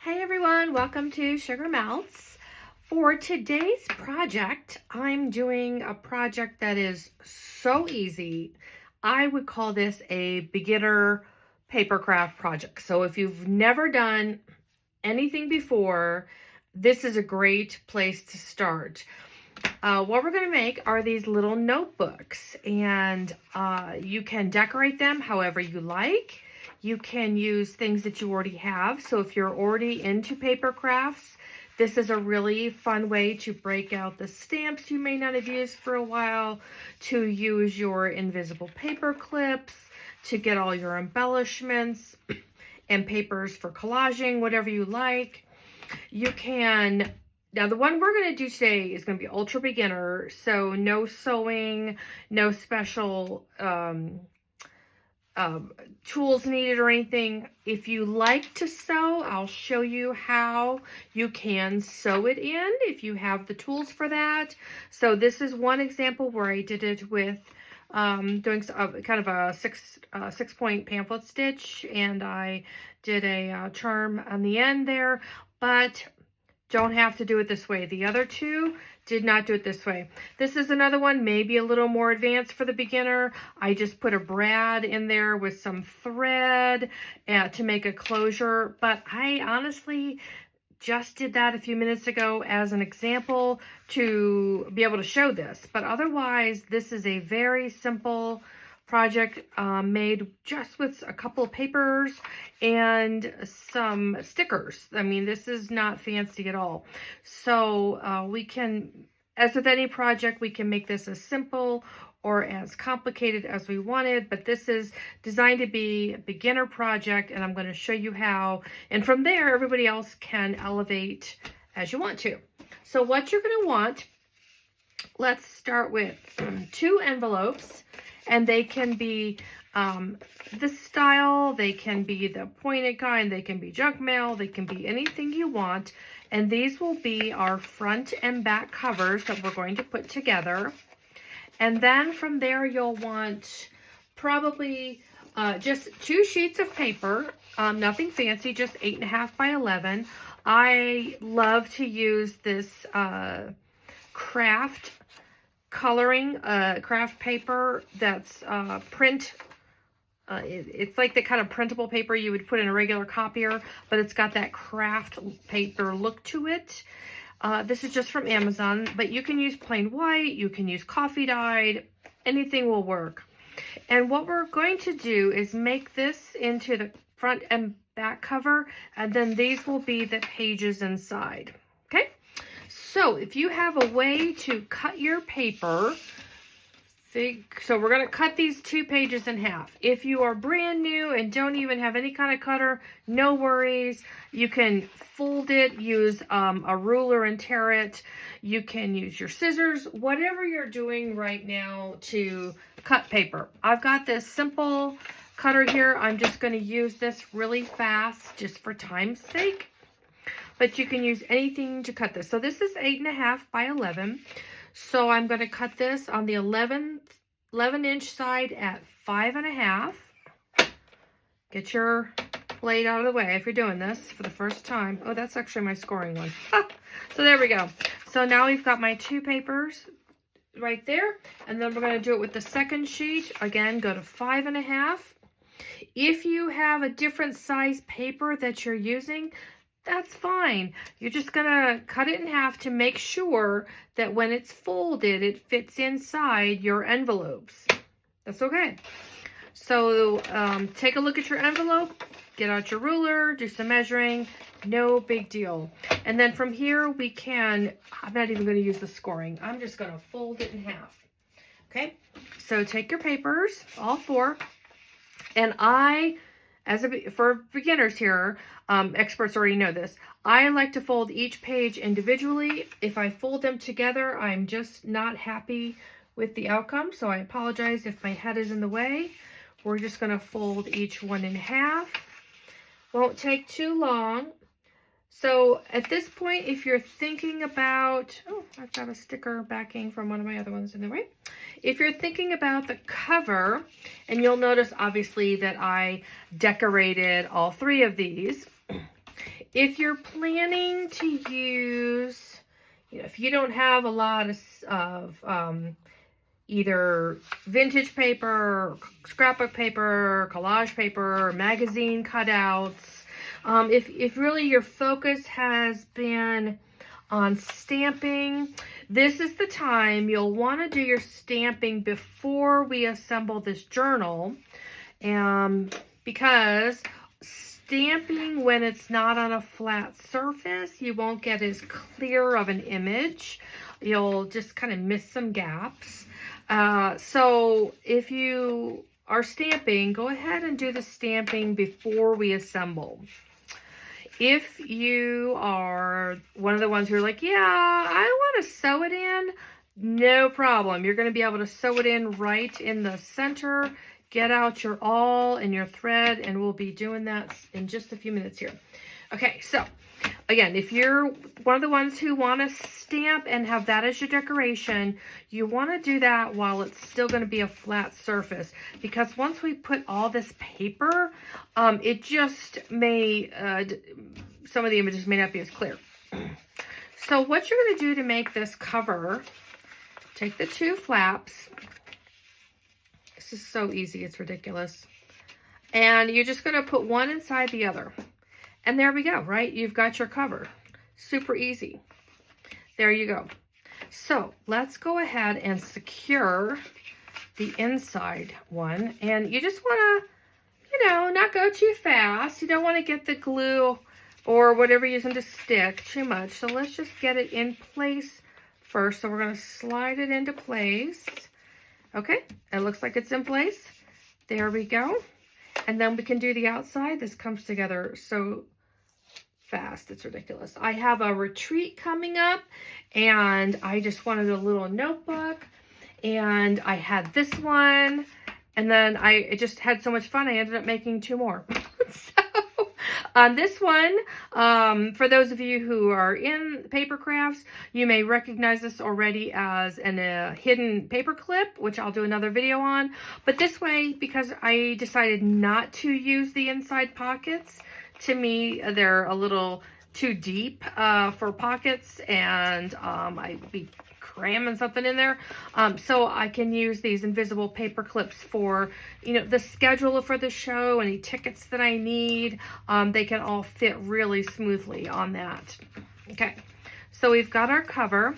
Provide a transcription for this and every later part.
Hey everyone, welcome to Sugar Melts. For today's project, I'm doing a project that is so easy. I would call this a beginner papercraft project. So if you've never done anything before, this is a great place to start. What we're going to make are these little notebooks, and you can decorate them however you like. You can use things that you already have. So if you're already into paper crafts, this is a really fun way to break out the stamps you may not have used for a while, to use your invisible paper clips, to get all your embellishments and papers for collaging, whatever you like. You can, now the one we're going to do today is going to be ultra beginner, so no sewing, no special tools needed or anything. If you like to sew, I'll show you how you can sew it in if you have the tools for that. So this is one example where I did it with doing kind of a six-point pamphlet stitch, and I did a charm on the end there, but don't have to do it this way. The other two did not do it this way. This is another one, maybe a little more advanced for the beginner. I just put a brad in there with some thread to make a closure, but I honestly just did that a few minutes ago as an example to be able to show this. But otherwise, this is a very simple project made just with a couple of papers and some stickers. I mean, this is not fancy at all. So we can, as with any project, we can make this as simple or as complicated as we wanted, but this is designed to be a beginner project, and I'm going to show you how, and from there everybody else can elevate as you want to. So what you're going to want, let's start with 2 envelopes. And they can be this style, they can be the pointed kind, they can be junk mail, they can be anything you want. And these will be our front and back covers that we're going to put together. And then from there, you'll want probably just 2 sheets of paper, nothing fancy, just 8.5 by 11. I love to use this craft coloring craft paper that's print. It's like the kind of printable paper you would put in a regular copier, but it's got that craft paper look to it. This is just from Amazon, but you can use plain white, you can use coffee dyed, anything will work. And what we're going to do is make this into the front and back cover, and then these will be the pages inside. Okay? So if you have a way to cut your paper, so we're going to cut these 2 pages in half. If you are brand new and don't even have any kind of cutter, no worries. You can fold it, use a ruler and tear it. You can use your scissors, whatever you're doing right now to cut paper. I've got this simple cutter here. I'm just going to use this really fast just for time's sake. But you can use anything to cut this. So this is 8.5 by 11. So I'm going to cut this on the 11-inch side at 5.5. Get your blade out of the way if you're doing this for the first time. Oh, that's actually my scoring one. So there we go. So now we've got my 2 papers right there. And then we're going to do it with the second sheet. Again, go to 5.5. If you have a different size paper that you're using, that's fine. You're just going to cut it in half to make sure that when it's folded, it fits inside your envelopes. That's okay. So take a look at your envelope, get out your ruler, do some measuring, no big deal. And then from here we can, I'm not even going to use the scoring. I'm just going to fold it in half. Okay, so take your papers, all 4, and for beginners here, experts already know this, I like to fold each page individually. If I fold them together, I'm just not happy with the outcome, so I apologize if my head is in the way. We're just going to fold each one in half. Won't take too long. So at this point, if you're thinking about, oh, I've got a sticker backing from one of my other ones in the way. If you're thinking about the cover, and you'll notice obviously that I decorated all 3 of these. If you're planning to use, if you don't have a lot of either vintage paper, scrapbook paper, collage paper, magazine cutouts, if really your focus has been on stamping, this is the time you'll want to do your stamping before we assemble this journal, because stamping when it's not on a flat surface, you won't get as clear of an image. You'll just kind of miss some gaps. So if you are stamping, go ahead and do the stamping before we assemble. If you are one of the ones who are like, yeah, I want to sew it in, no problem. You're going to be able to sew it in right in the center. Get out your awl and your thread, and we'll be doing that in just a few minutes here. Okay, so again, if you're one of the ones who want to stamp and have that as your decoration, you want to do that while it's still going to be a flat surface, because once we put all this paper, it just may, some of the images may not be as clear. So what you're going to do to make this cover, take the two flaps. This is so easy, it's ridiculous. And you're just going to put one inside the other. And there we go, right? You've got your cover. Super easy. There you go. So let's go ahead and secure the inside one. And you just want to, not go too fast. You don't want to get the glue or whatever you're using to stick too much. So let's just get it in place first. So we're going to slide it into place. Okay, it looks like it's in place. There we go. And then we can do the outside. This comes together so fast, it's ridiculous. I have a retreat coming up, and I just wanted a little notebook, and I had this one, and then I just had so much fun, I ended up making two more. So on this one, for those of you who are in Papercrafts, you may recognize this already as a hidden paper clip, which I'll do another video on. But this way, because I decided not to use the inside pockets, to me, they're a little too deep for pockets, and I'd be cramming something in there. So I can use these invisible paper clips for, the schedule for the show, any tickets that I need. They can all fit really smoothly on that. Okay, so we've got our cover.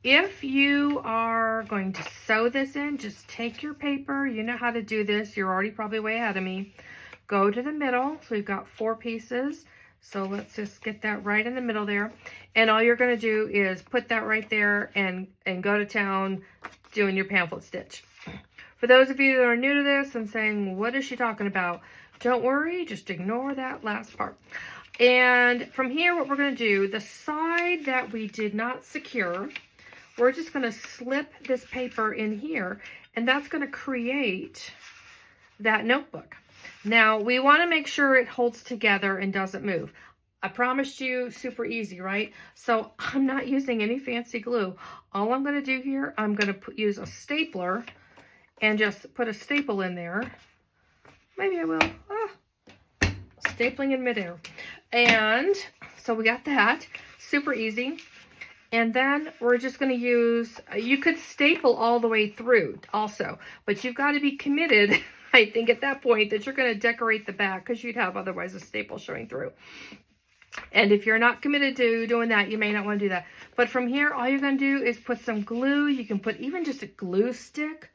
If you are going to sew this in, just take your paper. You know how to do this. You're already probably way ahead of me. Go to the middle. So we've got 4 pieces. So let's just get that right in the middle there. And all you're going to do is put that right there and go to town doing your pamphlet stitch. For those of you that are new to this and saying, what is she talking about? Don't worry, just ignore that last part. And from here, what we're going to do, the side that we did not secure, we're just going to slip this paper in here, and that's going to create that notebook. Now, we want to make sure it holds together and doesn't move. I promised you, super easy, right? So I'm not using any fancy glue. All I'm going to do here, I'm going to use a stapler and just put a staple in there. Maybe I will. Stapling in midair. And so we got that. Super easy. And then we're just going to use, you could staple all the way through also, but you've got to be committed, I think, at that point, that you're going to decorate the back, because you'd have otherwise a staple showing through. And if you're not committed to doing that, you may not want to do that. But from here, all you're going to do is put some glue. You can put even just a glue stick.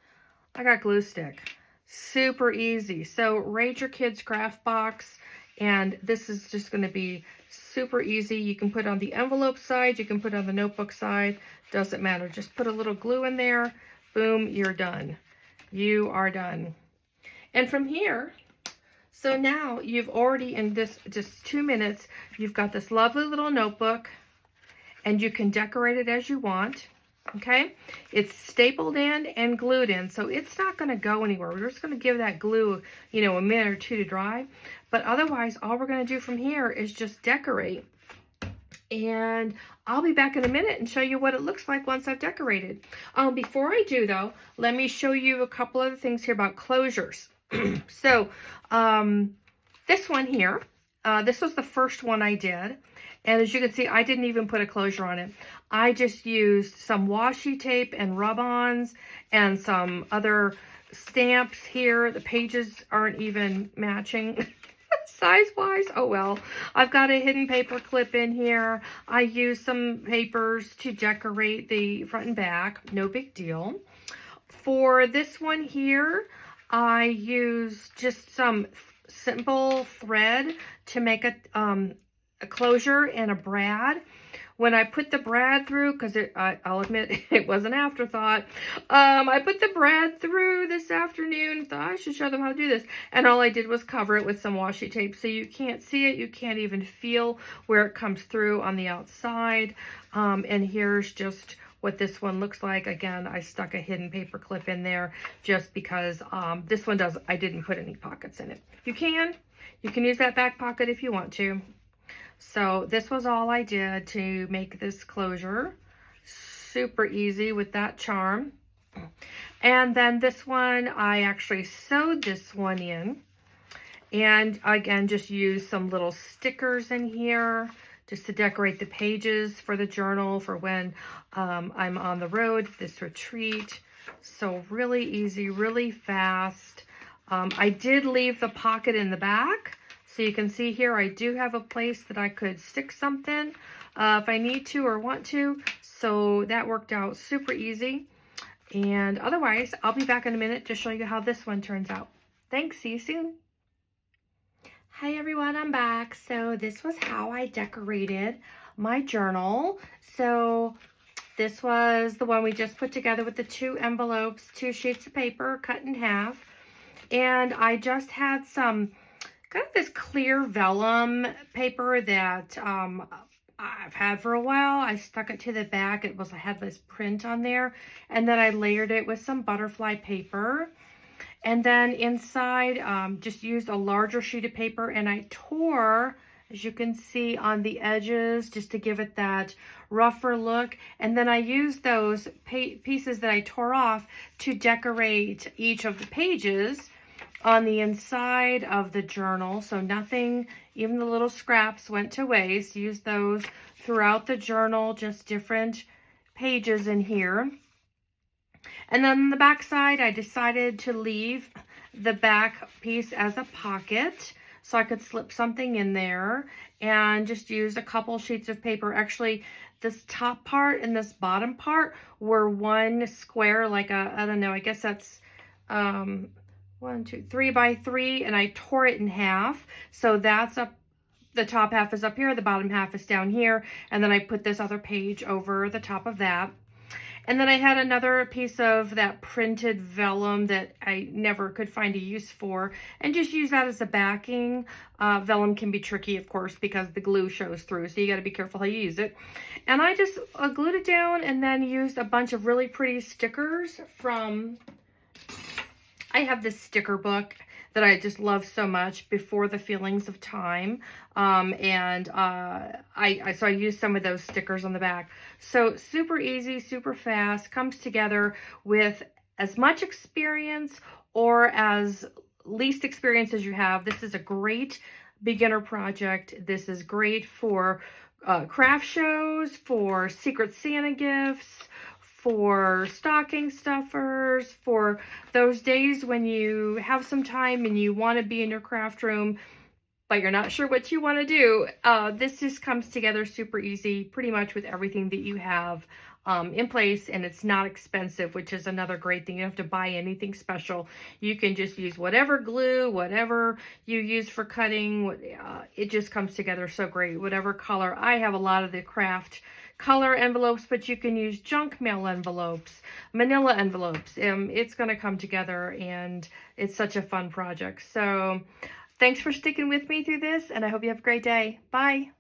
I got glue stick. Super easy. So raid your kids' craft box, and this is just going to be super easy. You can put on the envelope side, you can put on the notebook side, doesn't matter. Just put a little glue in there, boom, you're done. You are done. And from here, so now you've already, in this just 2 minutes, you've got this lovely little notebook, and you can decorate it as you want. Okay, it's stapled in and glued in, so it's not going to go anywhere. We're just going to give that glue, a minute or two to dry. But otherwise, all we're going to do from here is just decorate. And I'll be back in a minute and show you what it looks like once I've decorated. Before I do, though, let me show you a couple other things here about closures. So, this one here, This was the first one I did. And as you can see, I didn't even put a closure on it. I just used some washi tape and rub-ons and some other stamps here. The pages aren't even matching size-wise. Oh well. I've got a hidden paper clip in here. I used some papers to decorate the front and back. No big deal. For this one here, I used just some simple thread to make a closure and a brad. When I put the brad through, because I'll admit it was an afterthought, I put the brad through this afternoon, thought I should show them how to do this, and all I did was cover it with some washi tape, so you can't see it, you can't even feel where it comes through on the outside, and here's just what this one looks like. Again, I stuck a hidden paper clip in there just because this one I didn't put any pockets in it. You can use that back pocket if you want to. So this was all I did to make this closure. Super easy with that charm. And then this one, I actually sewed this one in. And again, just used some little stickers in here just to decorate the pages for the journal for when I'm on the road, this retreat. So really easy, really fast. I did leave the pocket in the back. So you can see here, I do have a place that I could stick something if I need to or want to. So that worked out super easy. And otherwise, I'll be back in a minute to show you how this one turns out. Thanks, see you soon. Hi everyone, I'm back. So this was how I decorated my journal. So this was the one we just put together with the 2 envelopes, 2 sheets of paper cut in half. And I just had some kind of this clear vellum paper that I've had for a while. I stuck it to the back. I had this print on there, and then I layered it with some butterfly paper. And then inside, just used a larger sheet of paper, and I tore, as you can see, on the edges just to give it that rougher look. And then I used those pieces that I tore off to decorate each of the pages on the inside of the journal. So nothing, even the little scraps, went to waste. Use those throughout the journal, just different pages in here. And then on the back side, I decided to leave the back piece as a pocket so I could slip something in there, and just use a couple sheets of paper. Actually, this top part and this bottom part were one square, like I don't know, I guess that's 3 by 3, and I tore it in half. So that's up, the top half is up here, the bottom half is down here, and then I put this other page over the top of that. And then I had another piece of that printed vellum that I never could find a use for, and just use that as a backing. Vellum can be tricky, of course, because the glue shows through, so you got to be careful how you use it. And I just glued it down, and then used a bunch of really pretty stickers from, I have this sticker book that I just love so much, Before the Feelings of Time. So I used some of those stickers on the back. So super easy, super fast, comes together with as much experience or as least experience as you have. This is a great beginner project. This is great for craft shows, for Secret Santa gifts, for stocking stuffers, for those days when you have some time and you want to be in your craft room, but you're not sure what you want to do. This just comes together super easy, pretty much with everything that you have in place, and it's not expensive, which is another great thing. You don't have to buy anything special. You can just use whatever glue, whatever you use for cutting. It just comes together so great. Whatever color. I have a lot of the craft color envelopes, but you can use junk mail envelopes, manila envelopes. It's going to come together, and it's such a fun project. So thanks for sticking with me through this, and I hope you have a great day. Bye.